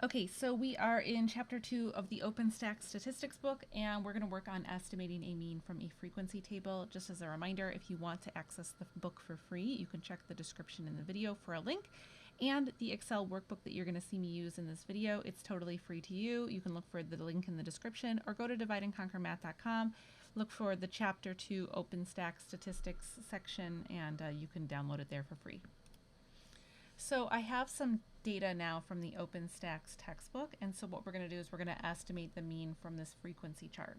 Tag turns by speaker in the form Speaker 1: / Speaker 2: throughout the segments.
Speaker 1: Okay, so we are in chapter 2 of the OpenStax statistics book, and we're going to work on estimating a mean from a frequency table. Just as a reminder, if you want to access the book for free, you can check the description in the video for a link. And the Excel workbook that you're going to see me use in this video, it's totally free to you. You can look for the link in the description or go to divideandconquermath.com, look for the chapter 2 OpenStax statistics section, and you can download it there for free. So I have some data now from the OpenStax textbook, and so what we're going to do is we're going to estimate the mean from this frequency chart.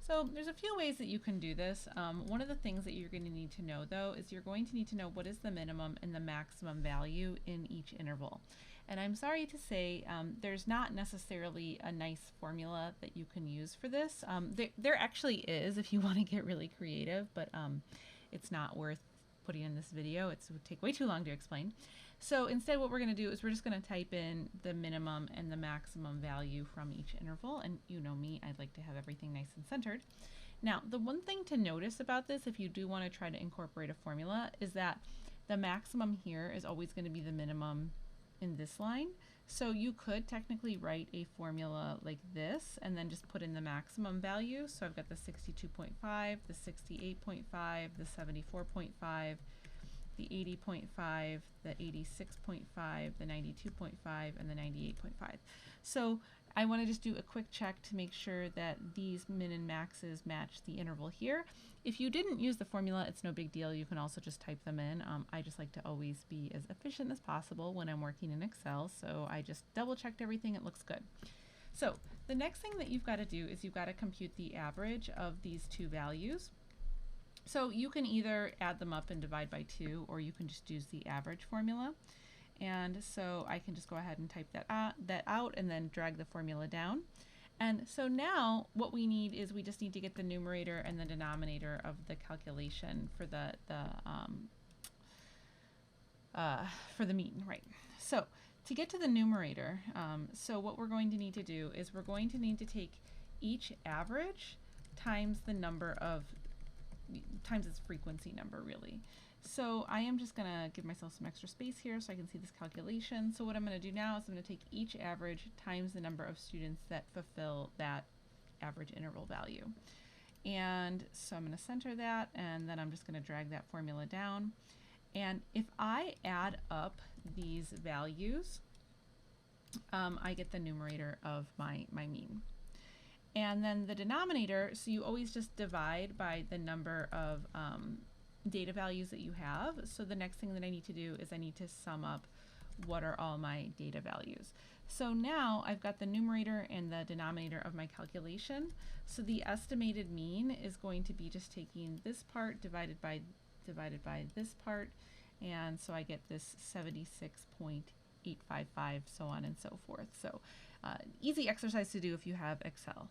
Speaker 1: So there's a few ways that you can do this. One of the things that you're going to need to know, though, is you're going to need to know what is the minimum and the maximum value in each interval. And I'm sorry to say there's not necessarily a nice formula that you can use for this. There actually is if you want to get really creative, but it's not worth putting in this video. It would take way too long to explain. So instead what we're going to do is we're just going to type in the minimum and the maximum value from each interval, and you know me, I'd like to have everything nice and centered. Now the one thing to notice about this, if you do want to try to incorporate a formula, is that the maximum here is always going to be the minimum in this line. So you could technically write a formula like this and then just put in the maximum value. So I've got the 62.5, the 68.5, the 74.5, the 80.5, the 86.5, the 92.5, and the 98.5. So I want to just do a quick check to make sure that these min and maxes match the interval here. If you didn't use the formula, it's no big deal. You can also just type them in. I just like to always be as efficient as possible when I'm working in Excel, so I just double checked everything. It looks good. So the next thing that you've got to do is you've got to compute the average of these two values. So you can either add them up and divide by 2, or you can just use the average formula. And so I can just go ahead and type that out and then drag the formula down. And so now what we need is we just need to get the numerator and the denominator of the calculation for the mean, right? So to get to the numerator, so what we're going to need to do is we're going to need to take each average times the number of times its frequency number, really. So I am just going to give myself some extra space here so I can see this calculation. So what I'm going to do now is I'm going to take each average times the number of students that fulfill that average interval value. And so I'm going to center that, and then I'm just going to drag that formula down. And if I add up these values, I get the numerator of my mean. And then the denominator, so you always just divide by the number of data values that you have. So the next thing that I need to do is I need to sum up what are all my data values. So now I've got the numerator and the denominator of my calculation. So the estimated mean is going to be just taking this part divided by this part, and so I get this 76.855, so on and so forth. So easy exercise to do if you have Excel.